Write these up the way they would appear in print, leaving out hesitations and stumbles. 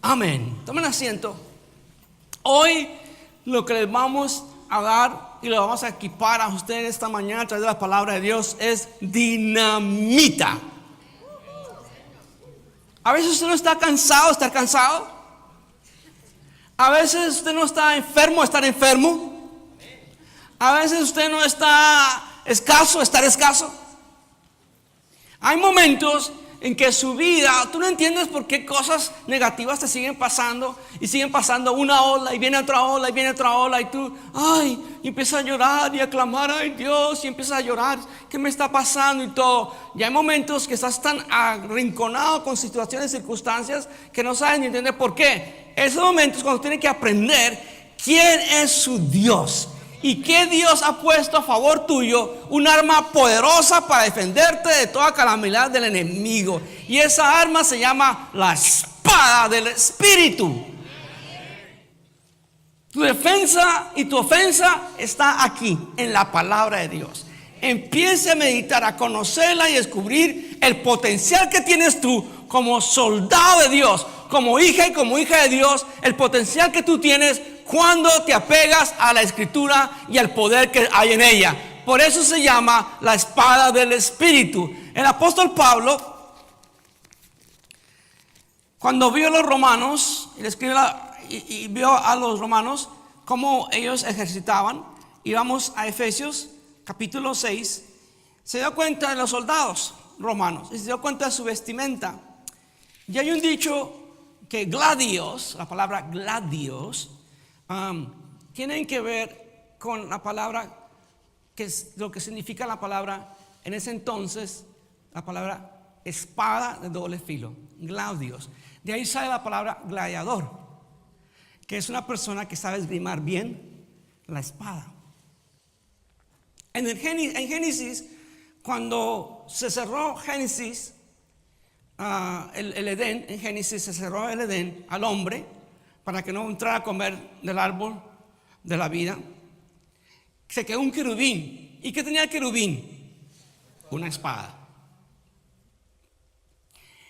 Amén. Tomen asiento. Hoy lo que les vamos a dar y lo vamos a equipar a ustedes esta mañana a través de la palabra de Dios es dinamita. A veces usted no está cansado de estar cansado. A veces usted no está enfermo de estar enfermo. A veces usted no está escaso de estar escaso. Hay momentos en que su vida, tú no entiendes por qué cosas negativas te siguen pasando y siguen pasando una ola y viene otra ola y viene otra ola y tú, y empiezas a llorar y a clamar, ay Dios, y empiezas a llorar, ¿qué me está pasando? Y todo. Y hay momentos que estás tan arrinconado con situaciones, circunstancias que no sabes ni entender por qué. Esos momentos cuando tienes que aprender quién es su Dios. ¿Y qué Dios ha puesto a favor tuyo? Un arma poderosa para defenderte de toda calamidad del enemigo. Y esa arma se llama la espada del Espíritu. Tu defensa y tu ofensa está aquí, en la palabra de Dios. Empiece a meditar, a conocerla y descubrir el potencial que tienes tú como soldado de Dios, como hija y como hija de Dios, el potencial que tú tienes cuando te apegas a la Escritura y al poder que hay en ella. Por eso se llama la espada del Espíritu. El apóstol Pablo, cuando vio a los romanos y vio a los romanos cómo ellos ejercitaban, y vamos a Efesios capítulo 6, se dio cuenta de los soldados romanos y se dio cuenta de su vestimenta. Y hay un dicho que gladios, la palabra gladios, tienen que ver con la palabra, que es lo que significa la palabra en ese entonces, la palabra espada de doble filo, gladios. De ahí sale la palabra gladiador, que es una persona que sabe esgrimar bien la espada. En Génesis, cuando se cerró Génesis, el Edén, en Génesis se cerró el Edén al hombre para que no entrara a comer del árbol de la vida. Se quedó un querubín. ¿Y qué tenía el querubín? Una espada.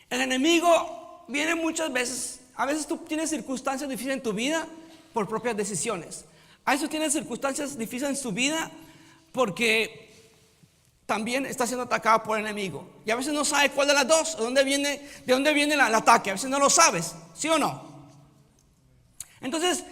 El enemigo viene muchas veces. A veces tú tienes circunstancias difíciles en tu vida por propias decisiones. A veces tienes circunstancias difíciles en tu vida porque también está siendo atacado por el enemigo. Y a veces no sabes cuál de las dos, de dónde viene el ataque. A veces no lo sabes, ¿sí o no? Entonces,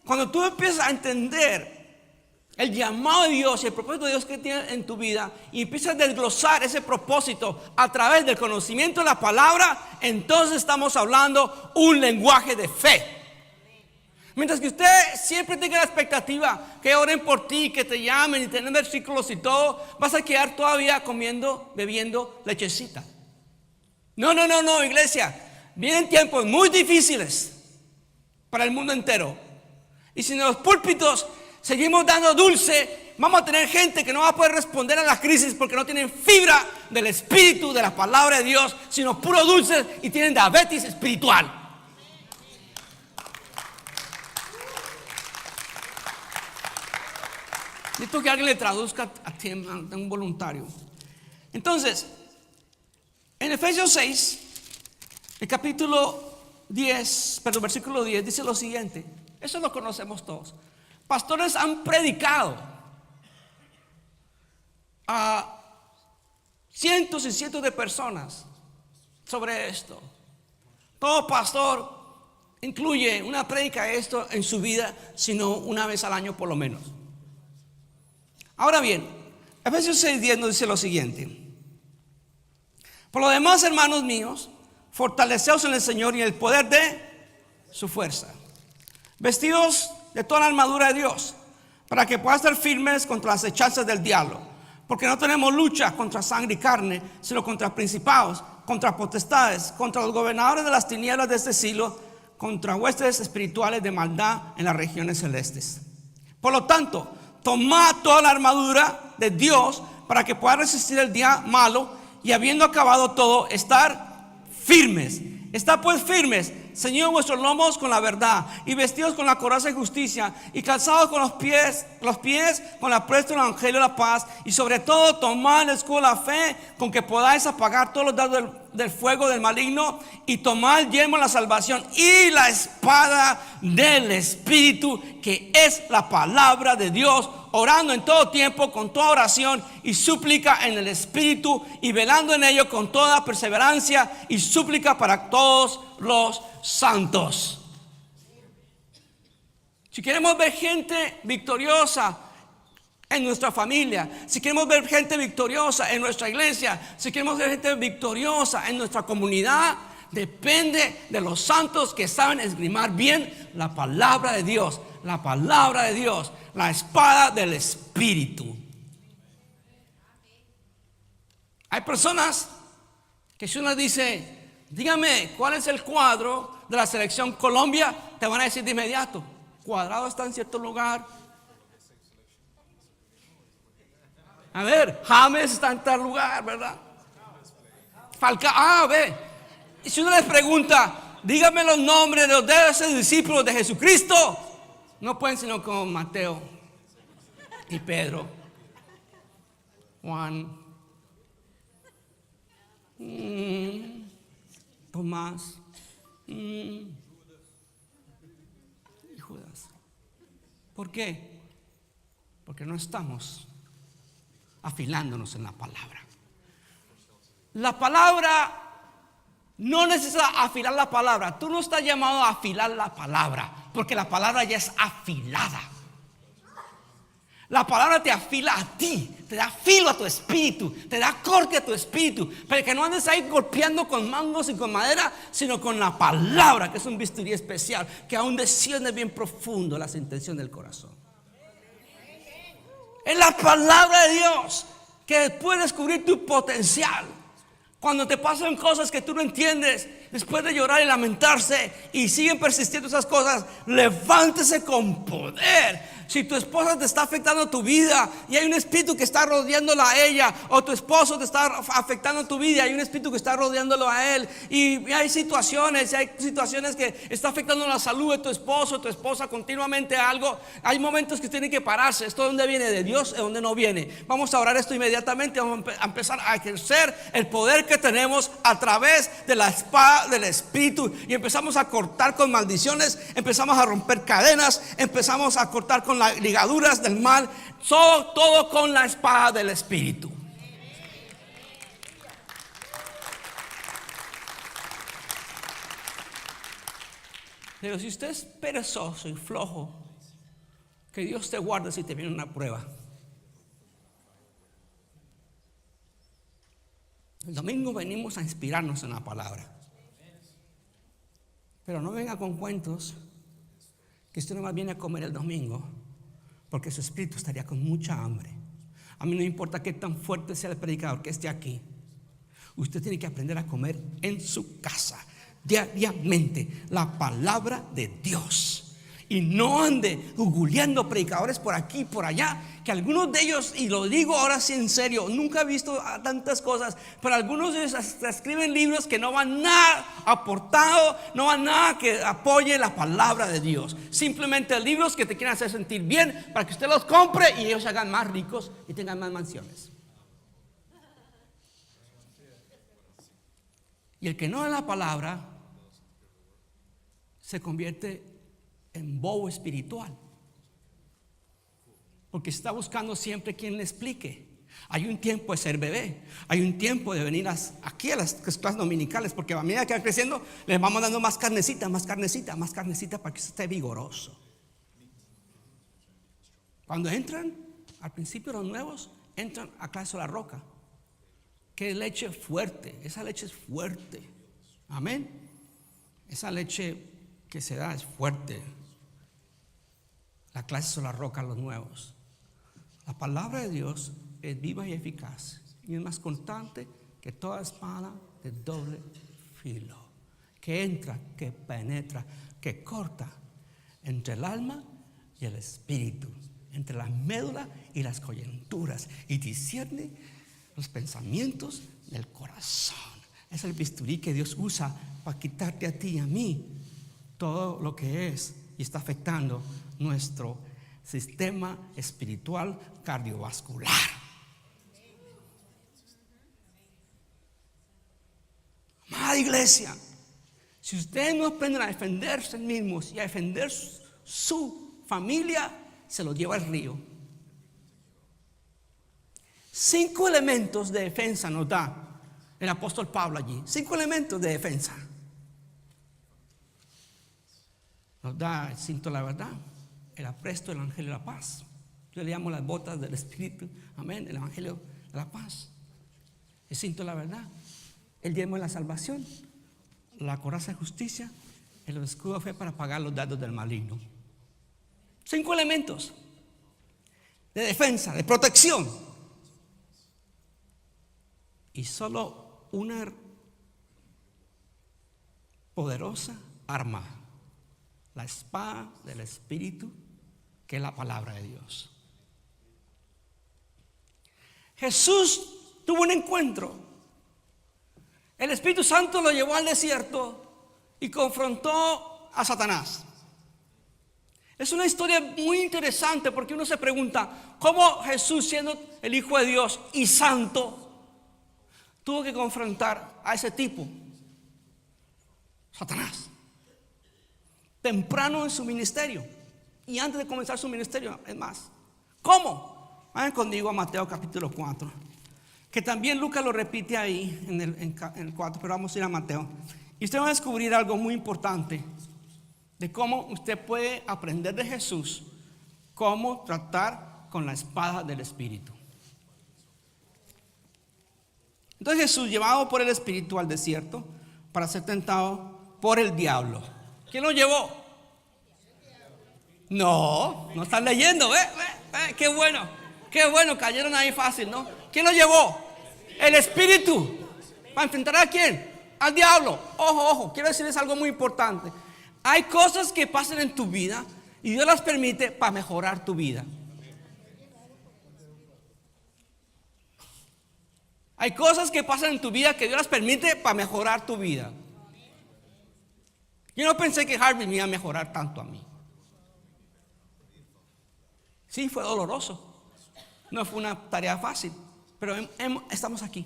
cuando tú empiezas a entender el llamado de Dios y el propósito de Dios que tiene en tu vida y empiezas a desglosar ese propósito a través del conocimiento de la palabra, entonces estamos hablando un lenguaje de fe. Mientras que usted siempre tenga la expectativa que oren por ti, que te llamen y tener versículos y todo, vas a quedar todavía bebiendo lechecita. No, iglesia. Vienen tiempos muy difíciles para el mundo entero. Y si en los púlpitos seguimos dando dulce, vamos a tener gente que no va a poder responder a la crisis porque no tienen fibra del Espíritu, de la palabra de Dios, sino puro dulce y tienen diabetes espiritual. Necesito que alguien le traduzca a un voluntario. Entonces, en Efesios 6, el capítulo 10, versículo 10 dice lo siguiente. Eso lo conocemos todos. Pastores han predicado a cientos y cientos de personas sobre esto. Todo pastor incluye una prédica de esto en su vida, sino una vez al año por lo menos. Ahora bien, Efesios 6:10 nos dice lo siguiente: por lo demás, hermanos míos, fortaleceos en el Señor y en el poder de su fuerza, vestidos de toda la armadura de Dios, para que puedan estar firmes contra las acechanzas del diablo, porque no tenemos lucha contra sangre y carne, sino contra principados, contra potestades, contra los gobernadores de las tinieblas de este siglo, contra huestes espirituales de maldad en las regiones celestes. Por lo tanto, tomad toda la armadura de Dios para que pueda resistir el día malo y habiendo acabado todo, estar firmes. Está pues firmes, ceñidos vuestros lomos con la verdad, y vestidos con la coraza de justicia, y calzados con los pies con la apresto del evangelio de la paz, y sobre todo tomad el escudo de la fe, con que podáis apagar todos los dardos del fuego del maligno, y tomad el yelmo de la salvación y la espada del Espíritu, que es la palabra de Dios, orando en todo tiempo con toda oración y súplica en el Espíritu, y velando en ello con toda perseverancia y súplica para todos los santos. Si queremos ver gente victoriosa en nuestra familia, si queremos ver gente victoriosa en nuestra iglesia, si queremos ver gente victoriosa en nuestra comunidad, depende de los santos que saben esgrimar bien la palabra de Dios. La palabra de Dios, la espada del Espíritu. Hay personas que si uno dice, dígame cuál es el cuadro de la selección Colombia, te van a decir de inmediato, Cuadrado está en cierto lugar. A ver, James está en tal lugar, ¿verdad? Falcao, ve. Y si uno les pregunta, dígame los nombres de los 12 discípulos de Jesucristo, no pueden sino con Mateo y Pedro, Juan, Tomás y Judas. ¿Por qué? Porque no estamos afilándonos en la palabra. La palabra no necesita afilar la palabra. Tú no estás llamado a afilar la palabra, porque la palabra ya es afilada. La palabra te afila a ti, te da filo a tu espíritu, te da corte a tu espíritu, para que no andes ahí golpeando con mangos y con madera, sino con la palabra, que es un bisturí especial, que aún desciende bien profundo las intenciones del corazón. Es la palabra de Dios que puede descubrir tu potencial. Cuando te pasan cosas que tú no entiendes, después de llorar y lamentarse y siguen persistiendo esas cosas, levántese con poder. Si tu esposa te está afectando tu vida y hay un espíritu que está rodeándola a ella, o tu esposo te está afectando tu vida y hay un espíritu que está rodeándolo a él, y hay situaciones que está afectando la salud de tu esposo, tu esposa, continuamente algo, hay momentos que tienen que pararse. ¿Esto de dónde viene? ¿De Dios? ¿De dónde no viene? Vamos a orar esto inmediatamente. Vamos a empezar a ejercer el poder que tenemos a través de la espada del Espíritu, y empezamos a cortar con maldiciones, empezamos a romper cadenas, empezamos a cortar con las ligaduras del mal, todo con la espada del Espíritu. Pero si usted es perezoso y flojo, que Dios te guarde si te viene una prueba. El domingo venimos a inspirarnos en la palabra. Pero no venga con cuentos que usted no más viene a comer el domingo, porque su espíritu estaría con mucha hambre. A mí no me importa qué tan fuerte sea el predicador que esté aquí. Usted tiene que aprender a comer en su casa diariamente la palabra de Dios. Y no ande googleando predicadores por aquí y por allá, que algunos de ellos, y lo digo ahora sí en serio, nunca he visto tantas cosas, pero algunos de ellos hasta escriben libros que no van nada aportado, no van nada que apoye la palabra de Dios. Simplemente libros que te quieren hacer sentir bien para que usted los compre y ellos se hagan más ricos y tengan más mansiones. Y el que no es la palabra se convierte en bobo espiritual, porque está buscando siempre quien le explique. Hay un tiempo de ser bebé, hay un tiempo de venir aquí a las clases dominicales, porque a medida que va creciendo les vamos dando más carnecita para que esté vigoroso. Cuando entran, al principio los nuevos entran a clase de la roca, que es leche fuerte. Esa leche es fuerte, amén. Esa leche que se da es fuerte. La clase sobre la roca a los nuevos. La palabra de Dios es viva y eficaz, y es más cortante que toda espada de doble filo, que entra, que penetra, que corta entre el alma y el espíritu, entre la médula y las coyunturas, y discierne los pensamientos del corazón. Es el bisturí que Dios usa para quitarte a ti y a mí todo lo que es y está afectando nuestro sistema espiritual cardiovascular. Amada iglesia, si ustedes no aprenden a defenderse mismos y a defender su familia, se los lleva al río. 5 elementos de defensa nos da el apóstol Pablo allí. 5 elementos de defensa. Nos da el cinto de la verdad, el apresto, el evangelio de la paz. Yo le llamo las botas del Espíritu. Amén. El evangelio de la paz. El cinto de la verdad. El yelmo de la salvación. La coraza de justicia. El escudo de fe para pagar los dardos del maligno. 5 elementos de defensa, de protección. Y solo una poderosa arma: la espada del Espíritu, que es la palabra de Dios. Jesús tuvo un encuentro. El Espíritu Santo lo llevó al desierto y confrontó a Satanás. Es una historia muy interesante porque uno se pregunta cómo Jesús, siendo el Hijo de Dios y santo, tuvo que confrontar a ese tipo, Satanás, temprano en su ministerio y antes de comenzar su ministerio. Es más, ¿cómo? Vayan conmigo a Mateo capítulo 4, que también Lucas lo repite ahí en el 4, pero vamos a ir a Mateo. Y usted va a descubrir algo muy importante de cómo usted puede aprender de Jesús, cómo tratar con la espada del Espíritu. Entonces Jesús, llevado por el Espíritu al desierto para ser tentado por el diablo. ¿Quién lo llevó? No están leyendo. Qué bueno, cayeron ahí fácil, ¿no? ¿Quién lo llevó? El Espíritu. ¿Para enfrentar a quién? Al diablo. Ojo, quiero decirles algo muy importante. Hay cosas que pasan en tu vida y Dios las permite para mejorar tu vida. Hay cosas que pasan en tu vida que Dios las permite para mejorar tu vida. Yo no pensé que Harvey me iba a mejorar tanto a mí. Sí, fue doloroso. No fue una tarea fácil, pero estamos aquí.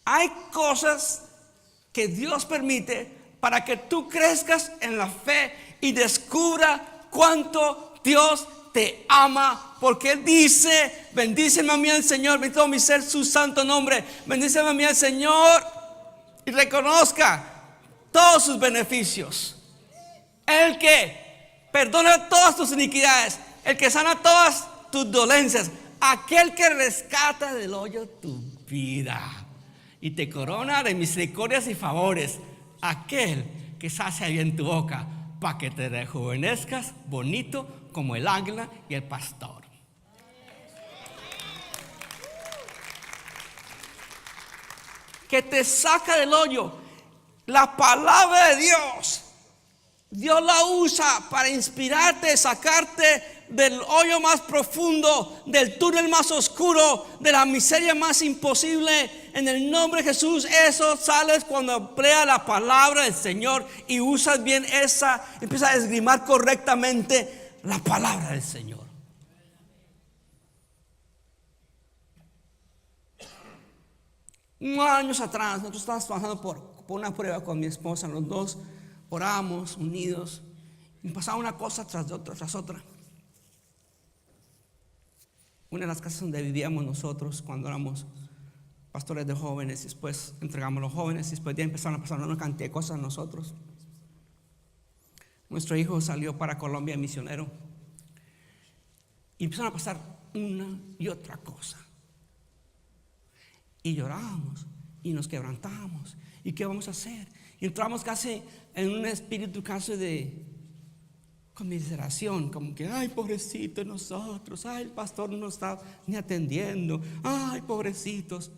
Hay cosas que Dios permite para que tú crezcas en la fe y descubra cuánto Dios te ama, porque Él dice: bendíceme a mí el Señor, bendito mi ser su santo nombre, bendíceme a mí el Señor, y reconozca todos sus beneficios. El que perdona todas tus iniquidades, el que sana todas tus dolencias, aquel que rescata del hoyo tu vida y te corona de misericordias y favores, aquel que sacia bien tu boca para que te rejuvenezcas bonito como el águila y el pastor. Que te saca del hoyo. La palabra de Dios, Dios la usa para inspirarte, sacarte del hoyo más profundo, del túnel más oscuro, de la miseria más imposible. En el nombre de Jesús, eso sales cuando emplea la palabra del Señor y usas bien esa, empiezas a esgrimar correctamente la palabra del Señor. Unos años atrás, nosotros estábamos pasando por una prueba con mi esposa. Los dos oramos unidos y pasaba una cosa tras otra. Una de las casas donde vivíamos nosotros cuando éramos pastores de jóvenes, y después entregamos a los jóvenes, y después ya empezaron a pasar una cantidad de cosas a nosotros. Nuestro hijo salió para Colombia misionero y empezaron a pasar una y otra cosa. Y llorábamos y nos quebrantamos. ¿Y qué vamos a hacer? Y entramos casi en un espíritu casi de conmiseración, como que ay, pobrecito nosotros, ay, el pastor no está ni atendiendo, ay, pobrecitos.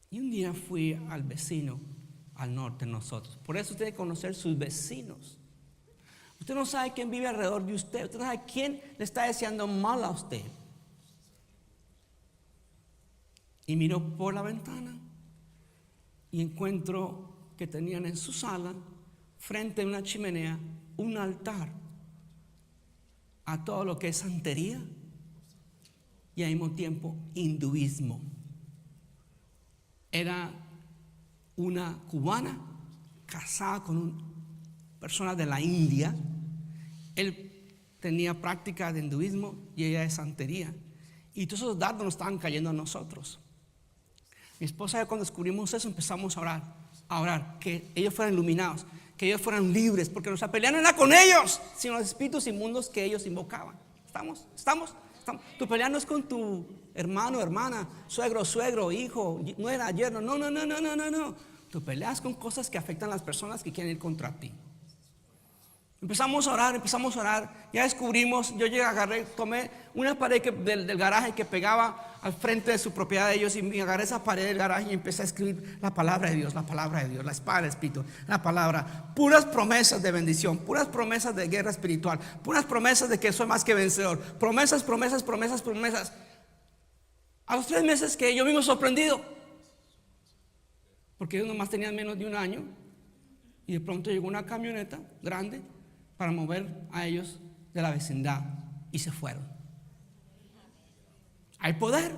Y un día fui al vecino al norte de nosotros. Por eso usted debe conocer sus vecinos. Usted no sabe quién vive alrededor de usted. Usted no sabe quién le está deseando mal a usted. Y miró por la ventana y encuentro que tenían en su sala, frente a una chimenea, un altar a todo lo que es santería y al mismo tiempo hinduismo. Era una cubana casada con una persona de la India. Él tenía práctica de hinduismo y ella de santería. Y todos esos dardos nos estaban cayendo a nosotros. Mi esposa y yo, cuando descubrimos eso, empezamos a orar, que ellos fueran iluminados, que ellos fueran libres, porque nuestra pelea no era con ellos, sino los espíritus inmundos que ellos invocaban. ¿Estamos? Tu pelea no es con tu hermano, hermana, suegro, hijo, nuera, yerno. No. Tu pelea es con cosas que afectan a las personas que quieren ir contra ti. Empezamos a orar, ya descubrimos, yo agarré, tomé una pared del garaje que pegaba al frente de su propiedad de ellos, y me agarré esa pared del garaje y empecé a escribir la palabra de Dios, la espada del Espíritu, la palabra, puras promesas de bendición, puras promesas de guerra espiritual, puras promesas de que soy más que vencedor, promesas. A los 3 meses que yo mismo sorprendido, porque ellos nomás tenían menos de un año, y de pronto llegó una camioneta grande para mover a ellos de la vecindad y se fueron. ¿Hay poder?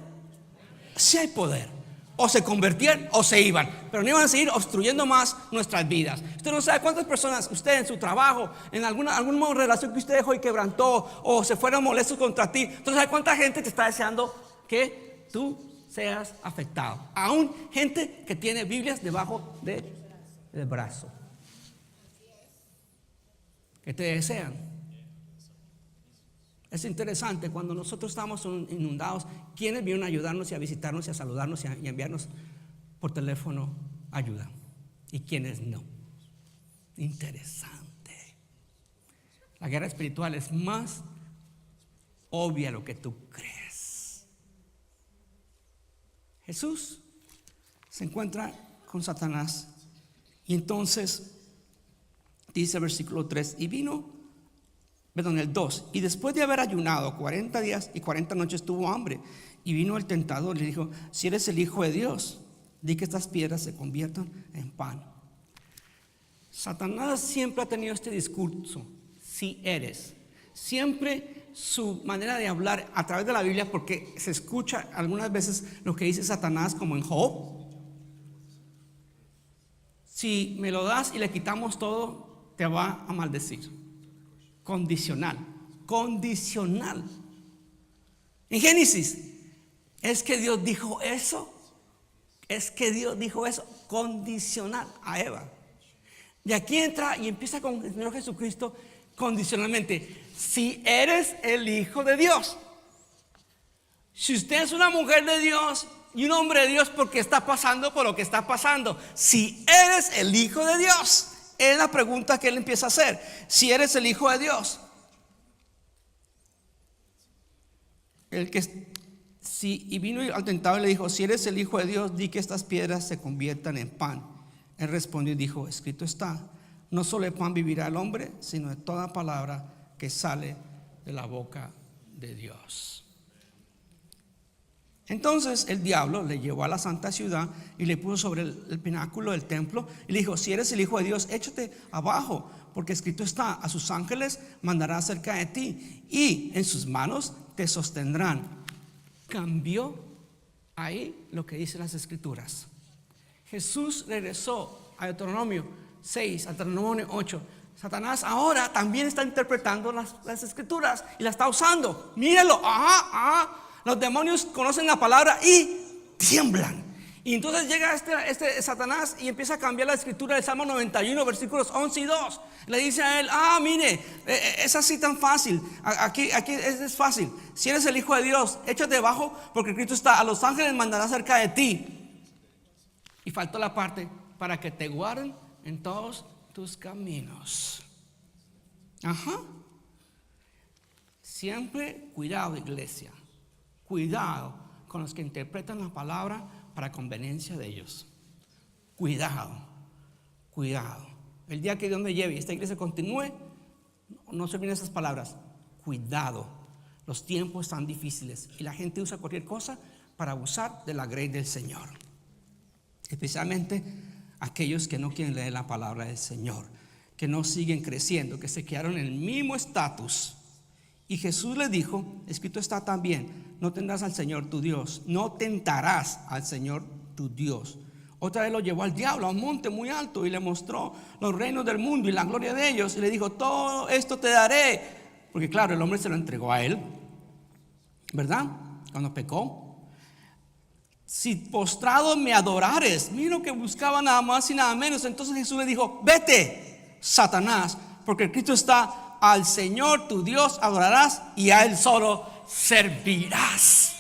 Sí hay poder. O se convertían o se iban, pero no iban a seguir obstruyendo más nuestras vidas. Usted no sabe cuántas personas, usted en su trabajo, en alguna relación que usted dejó y quebrantó, o se fueron molestos contra ti. Entonces, ¿sabe cuánta gente te está deseando que tú seas afectado? Aún gente que tiene Biblias debajo del brazo, que te desean. Es interesante, cuando nosotros estamos inundados, ¿quiénes vienen a ayudarnos y a visitarnos y a saludarnos y a enviarnos por teléfono ayuda? ¿Y quiénes no? Interesante. La guerra espiritual es más obvia de lo que tú crees. Jesús se encuentra con Satanás y entonces dice el versículo 3, el 2, y después de haber ayunado 40 días y 40 noches tuvo hambre, y vino el tentador y le dijo: si eres el Hijo de Dios, di que estas piedras se conviertan en pan. Satanás siempre ha tenido este discurso: si eres. Siempre su manera de hablar a través de la Biblia, porque se escucha algunas veces lo que dice Satanás, como en Job: si me lo das y le quitamos todo, te va a maldecir. Condicional. En Génesis, es que Dios dijo eso, condicional a Eva. Y aquí entra y empieza con el Señor Jesucristo condicionalmente: si eres el Hijo de Dios. Si usted es una mujer de Dios y un hombre de Dios, porque está pasando por lo que está pasando, si eres el Hijo de Dios, es la pregunta que él empieza a hacer. Si eres el Hijo de Dios, y vino al tentador y le dijo: si eres el Hijo de Dios, di que estas piedras se conviertan en pan. Él respondió y dijo: escrito está, no solo de pan vivirá el hombre, sino de toda palabra que sale de la boca de Dios. Entonces el diablo le llevó a la santa ciudad y le puso sobre el pináculo del templo y le dijo: si eres el Hijo de Dios, échate abajo, porque escrito está: a sus ángeles mandará acerca de ti, y en sus manos te sostendrán. Cambió ahí lo que dicen las escrituras. Jesús regresó a Deuteronomio 6, a Deuteronomio 8. Satanás ahora también está interpretando las escrituras y la está usando. Míralo, los demonios conocen la palabra y tiemblan. Y entonces llega este Satanás y empieza a cambiar la escritura del Salmo 91, versículos 11 y 2. Le dice a él: mire, es así tan fácil. Aquí es fácil. Si eres el Hijo de Dios, échate abajo, porque Cristo está: a los ángeles mandará cerca de ti. Y faltó la parte: para que te guarden en todos tus caminos. Siempre cuidado, iglesia. Cuidado con los que interpretan la palabra para conveniencia de ellos. Cuidado. El día que Dios me lleve y esta iglesia continúe, no se olviden esas palabras. Cuidado. Los tiempos están difíciles y la gente usa cualquier cosa para abusar de la gracia del Señor. especialmente aquellos que no quieren leer la palabra del Señor, que no siguen creciendo, que se quedaron en el mismo estatus. Y Jesús les dijo, escrito está también, no tendrás al Señor tu Dios, no tentarás al Señor tu Dios. Otra vez lo llevó al diablo a un monte muy alto y le mostró los reinos del mundo y la gloria de ellos, y le dijo, todo esto te daré, porque claro, el hombre se lo entregó a él, ¿verdad? Cuando pecó. Si postrado me adorares, mira lo que buscaba, nada más y nada menos. Entonces Jesús le dijo, vete, Satanás, porque escrito está, al Señor tu Dios adorarás y a Él solo servirás.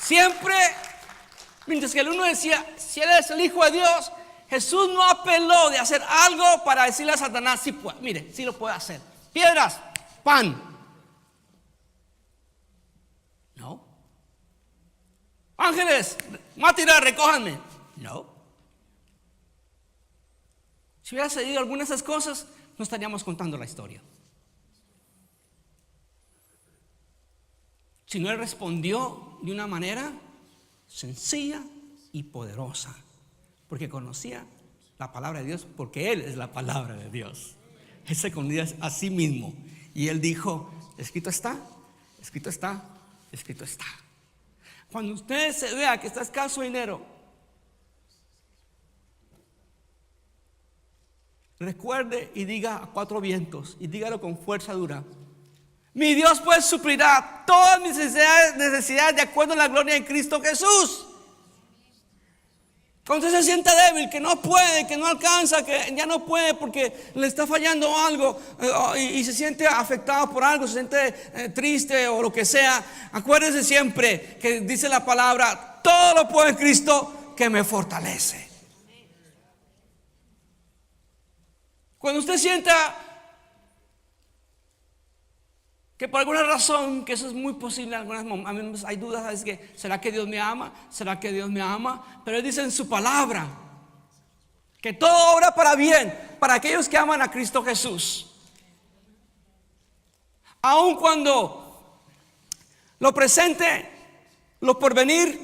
Siempre, mientras que el uno decía, si eres el Hijo de Dios, Jesús no apeló de hacer algo para decirle a Satanás, sí puede, mire, sí lo puede hacer. Piedras, pan. No. Ángeles, mátiras, recójanme. No. Si hubiera sucedido algunas de esas cosas, no estaríamos contando la historia. Sino Él respondió de una manera sencilla y poderosa, porque conocía la palabra de Dios, porque Él es la palabra de Dios. Él se conocía a sí mismo y Él dijo, escrito está, escrito está, escrito está. Cuando usted se vea que está escaso de dinero, recuerde y diga a cuatro vientos, y dígalo con fuerza dura, mi Dios pues suplirá todas mis necesidades de acuerdo a la gloria de Cristo Jesús. Cuando usted se sienta débil, que no puede, que no alcanza, que ya no puede porque le está fallando algo, y se siente afectado por algo, se siente triste o lo que sea, acuérdese siempre que dice la palabra, todo lo puedo en Cristo que me fortalece. Cuando usted sienta que por alguna razón, que eso es muy posible, algunas momentos hay dudas, ¿sabes qué? ¿Será que Dios me ama? ¿Será que Dios me ama? Pero Él dice en su palabra que todo obra para bien para aquellos que aman a Cristo Jesús. Aun cuando lo presente, lo porvenir,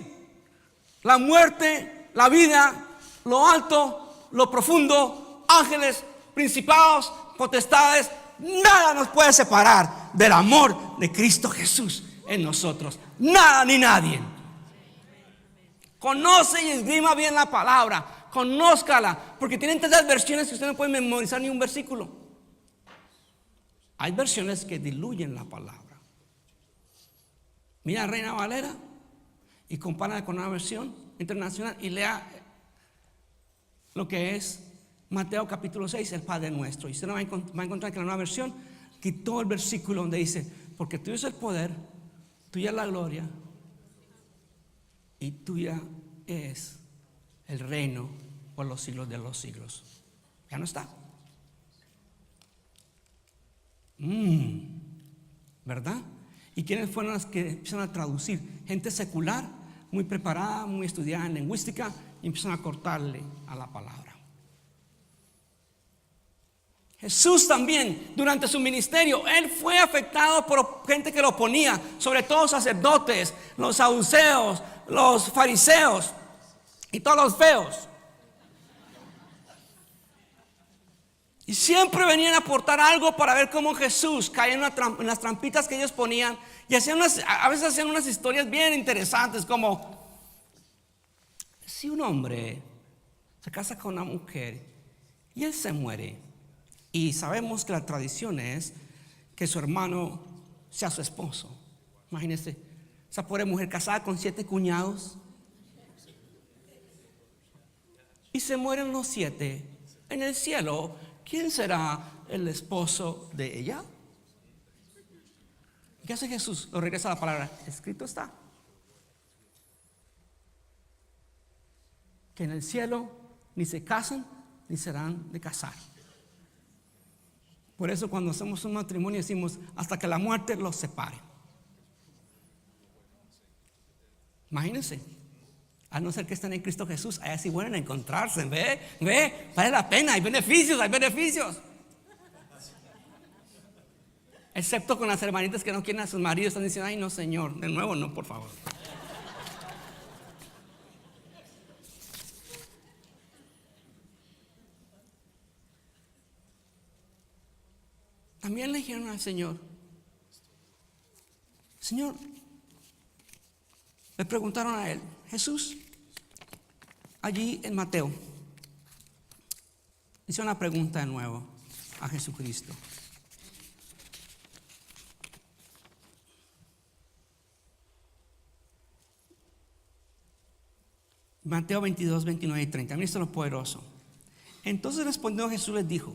la muerte, la vida, lo alto, lo profundo, ángeles, principados, potestades, nada nos puede separar del amor de Cristo Jesús en nosotros. Nada ni nadie. Conoce y esgrima bien la palabra, conózcala, porque tienen tantas versiones que usted no puede memorizar ni un versículo. Hay versiones que diluyen la palabra. Mira Reina Valera y compárala con una versión internacional y lea lo que es Mateo capítulo 6, el Padre Nuestro. Y usted va a encontrar que la nueva versión quitó el versículo donde dice, porque tuyo es el poder, tuya es la gloria y tuya es el reino por los siglos de los siglos. Ya no está. ¿Verdad? ¿Y quiénes fueron los que empiezan a traducir? Gente secular, muy preparada, muy estudiada en lingüística, y empiezan a cortarle a la palabra. Jesús también, durante su ministerio, Él fue afectado por gente que lo oponía, sobre todo sacerdotes, los saduceos, los fariseos y todos los feos. Y siempre venían a aportar algo para ver cómo Jesús caía en las trampitas que ellos ponían. Y a veces hacían unas historias bien interesantes, como si un hombre se casa con una mujer y él se muere. Y sabemos que la tradición es que su hermano sea su esposo. Imagínense, esa pobre mujer casada con 7 cuñados. Y se mueren los 7. En el cielo, ¿quién será el esposo de ella? ¿Qué hace Jesús? Lo regresa a la palabra. Escrito está que en el cielo ni se casan ni serán de casar. Por eso cuando hacemos un matrimonio decimos hasta que la muerte los separe. Imagínense, a no ser que estén en Cristo Jesús, allá sí vuelven a encontrarse. Ve, vale la pena, hay beneficios. Excepto con las hermanitas que no quieren a sus maridos, están diciendo, ay no Señor, de nuevo no, por favor. también le dijeron al Señor, Señor, le preguntaron a él, Jesús, allí en Mateo, hizo una pregunta de nuevo a Jesucristo. Mateo 22, 29 y 30. Mira esto es lo poderoso. Entonces respondió Jesús, les dijo,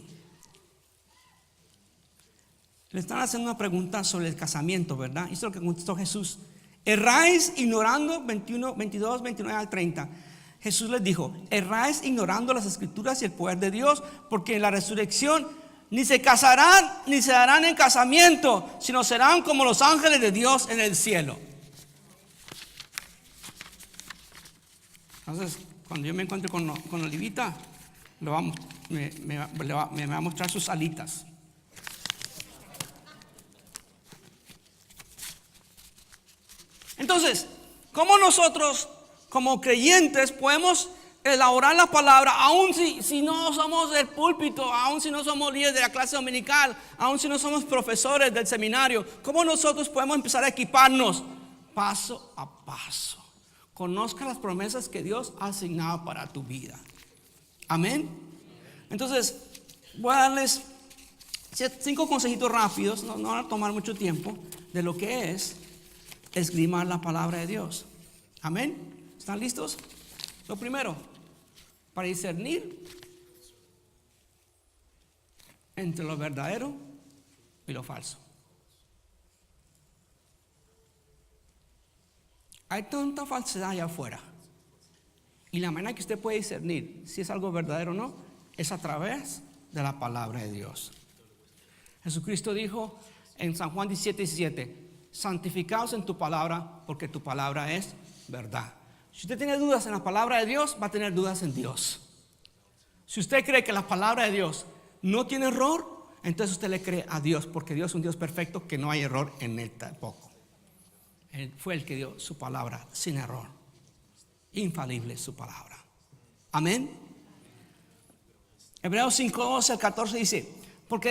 le están haciendo una pregunta sobre el casamiento, ¿verdad? Esto es lo que contestó Jesús. Erráis ignorando 21, 22, 29 al 30. Jesús les dijo, erráis ignorando las escrituras y el poder de Dios, porque en la resurrección ni se casarán ni se darán en casamiento, sino serán como los ángeles de Dios en el cielo. Entonces, cuando yo me encuentre con Olivita, me va a mostrar sus alitas. Entonces, ¿cómo nosotros como creyentes podemos elaborar la palabra, aun si no somos del púlpito, aun si no somos líderes de la clase dominical, aun si no somos profesores del seminario? ¿Cómo nosotros podemos empezar a equiparnos paso a paso? Conozca las promesas que Dios ha asignado para tu vida. Amén. Entonces, voy a darles 5 consejitos rápidos, no van a tomar mucho tiempo, de lo que es esgrimar la palabra de Dios. Amén. ¿Están listos? Lo primero, para discernir entre lo verdadero y lo falso. Hay tanta falsedad allá afuera, y la manera que usted puede discernir si es algo verdadero o no es a través de la palabra de Dios. Jesucristo dijo en San Juan 17:17, santificaos en tu palabra, porque tu palabra es verdad. Si usted tiene dudas en la palabra de Dios, va a tener dudas en Dios. Si usted cree que la palabra de Dios no tiene error, entonces usted le cree a Dios, porque Dios es un Dios perfecto que no hay error en él tampoco. Él fue el que dio su palabra sin error. Infalible su palabra. Amén. Hebreos 5:12 al 14 dice, porque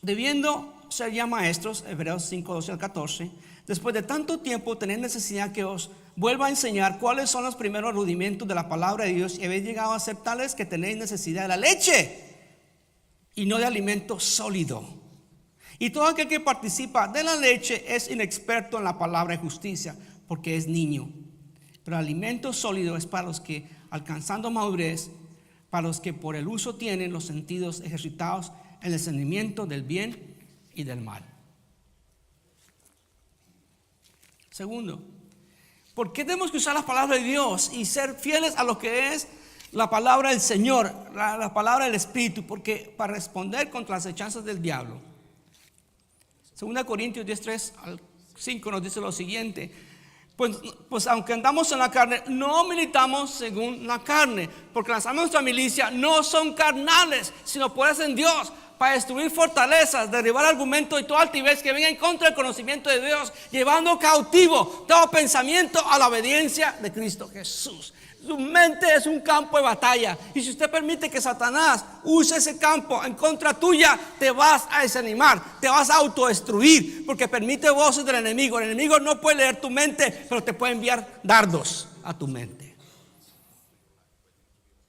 debiendo ser ya maestros, Hebreos 5:12 al 14, después de tanto tiempo tenéis necesidad que os vuelva a enseñar cuáles son los primeros rudimentos de la palabra de Dios, y habéis llegado a ser tales que tenéis necesidad de la leche y no de alimento sólido. Y todo aquel que participa de la leche es inexperto en la palabra de justicia, porque es niño. Pero el alimento sólido es para los que, alcanzando madurez, para los que por el uso tienen los sentidos ejercitados en el discernimiento del bien y del mal. Segundo, ¿por qué tenemos que usar la palabra de Dios y ser fieles a lo que es la palabra del Señor, la palabra del Espíritu? Porque para responder contra las hechanzas del diablo. 2 Corintios 10:3 al 5 nos dice lo siguiente: pues aunque andamos en la carne, no militamos según la carne, porque las armas de nuestra milicia no son carnales, sino poderosas en Dios para destruir fortalezas, derribar argumentos y toda altivez que venga en contra del conocimiento de Dios, llevando cautivo todo pensamiento a la obediencia de Cristo Jesús. Su mente es un campo de batalla, y si usted permite que Satanás use ese campo en contra tuya, te vas a desanimar, te vas a autodestruir, porque permite voces del enemigo. El enemigo no puede leer tu mente, pero te puede enviar dardos a tu mente.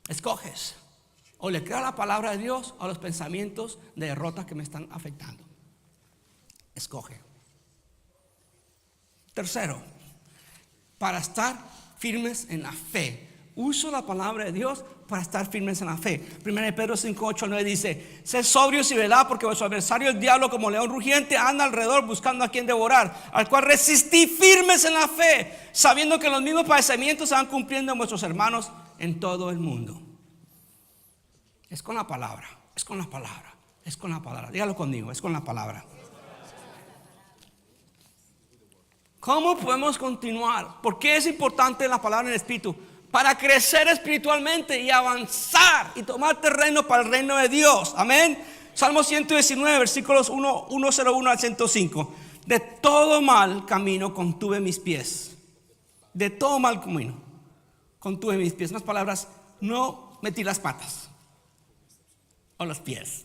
Escoges: o le creo a la palabra de Dios o a los pensamientos de derrota que me están afectando. Escoge. Tercero, para estar firmes en la fe. Uso la palabra de Dios para estar firmes en la fe. 1 Pedro 5:8-9 dice: sed sobrios y velad, porque vuestro adversario el diablo, como león rugiente, anda alrededor buscando a quien devorar, al cual resistid firmes en la fe, sabiendo que los mismos padecimientos se van cumpliendo en vuestros hermanos en todo el mundo. Es con la palabra, es con la palabra, es con la palabra. Dígalo conmigo: es con la palabra. ¿Cómo podemos continuar? ¿Por qué es importante la palabra en el Espíritu? Para crecer espiritualmente y avanzar y tomar terreno para el reino de Dios. Amén. Salmo 119, versículos 101 al 105. De todo mal camino contuve mis pies. De todo mal camino contuve mis pies. En otras palabras, no metí las patas o los pies.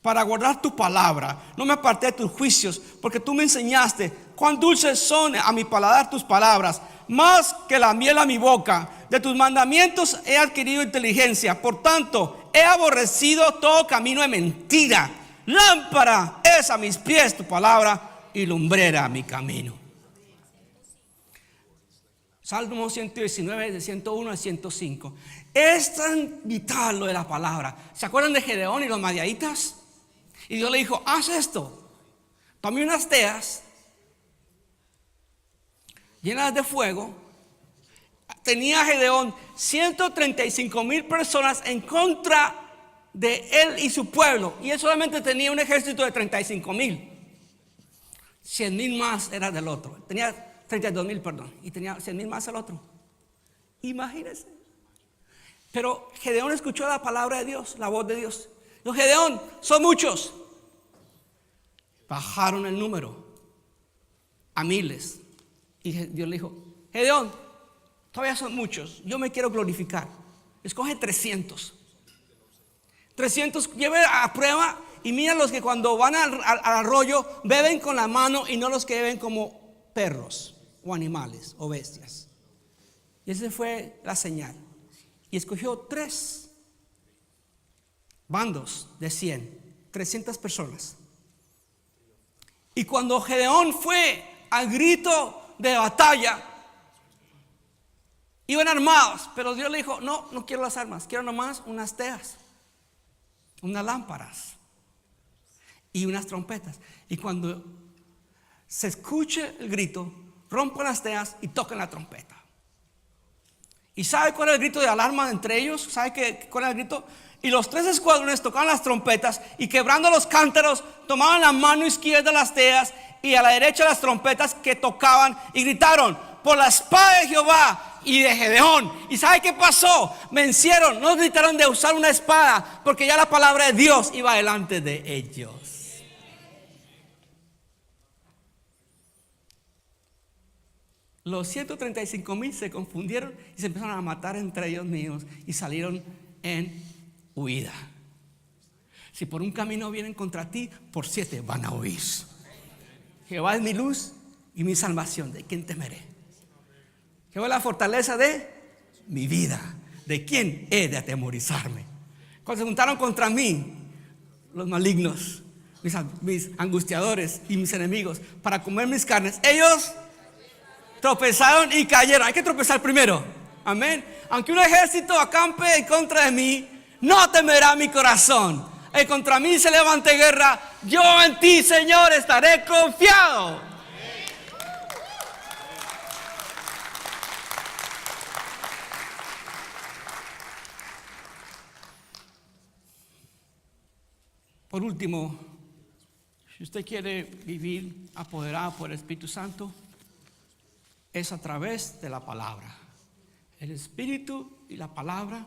para guardar tu palabra. No me aparté de tus juicios, porque tú me enseñaste cuán dulces son a mi paladar tus palabras, más que la miel a mi boca. De tus mandamientos he adquirido inteligencia. Por tanto, he aborrecido todo camino de mentira. Lámpara es a mis pies tu palabra y lumbrera a mi camino. Salmo 119, de 101 a 105. Es tan vital lo de la palabra. ¿Se acuerdan de Gedeón y los madianitas? Y Dios le dijo, haz esto. Tome unas teas llenas de fuego. Tenía Gedeón 135,000 personas en contra de él y su pueblo. Y él solamente tenía un ejército de 35,000. 100,000 más era del otro. Tenía 32,000, perdón. Y tenía 100,000 más el otro. Imagínense. Pero Gedeón escuchó la palabra de Dios, la voz de Dios. Dijo, Gedeón, son muchos. Bajaron el número a miles. Y Dios le dijo, Gedeón, todavía son muchos. Yo me quiero glorificar. Escoge 300. 300, lleve a prueba y mira los que cuando van al arroyo beben con la mano y no los que beben como perros o animales o bestias. Y esa fue la señal. Y escogió 3 bandos de 100, 300 personas. Y cuando Gedeón fue al grito de batalla, iban armados, pero Dios le dijo, no quiero las armas, quiero nomás unas teas, unas lámparas y unas trompetas. Y cuando se escuche el grito, rompan las teas y toquen la trompeta. ¿Y sabe cuál es el grito de alarma entre ellos? ¿Sabe cuál es el grito? Y los 3 escuadrones tocaban las trompetas y quebrando los cántaros tomaban la mano izquierda las teas y a la derecha las trompetas que tocaban y gritaron, por la espada de Jehová y de Gedeón. ¿Y sabe qué pasó? Vencieron, no gritaron de usar una espada porque ya la palabra de Dios iba delante de ellos. Los 135,000 se confundieron y se empezaron a matar entre ellos mismos y salieron en huida. Si por un camino vienen contra ti, por 7 van a huir. Jehová es mi luz y mi salvación, ¿de quién temeré? Jehová es la fortaleza de mi vida, ¿de quién he de atemorizarme? Cuando se juntaron contra mí los malignos, mis angustiadores y mis enemigos para comer mis carnes, ellos tropezaron y cayeron. Hay que tropezar primero. Amén. Aunque un ejército acampe en contra de mí, no temerá mi corazón. Y contra mí se levante guerra, yo en ti, Señor, estaré confiado. Por último, si usted quiere vivir apoderado por el Espíritu Santo, es a través de la palabra. El Espíritu y la palabra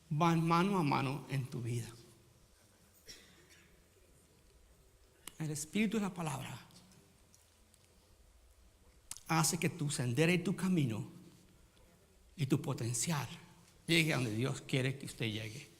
van mano a mano en tu vida. El Espíritu y la palabra hace que tu sendero y tu camino y tu potencial llegue a donde Dios quiere que usted llegue.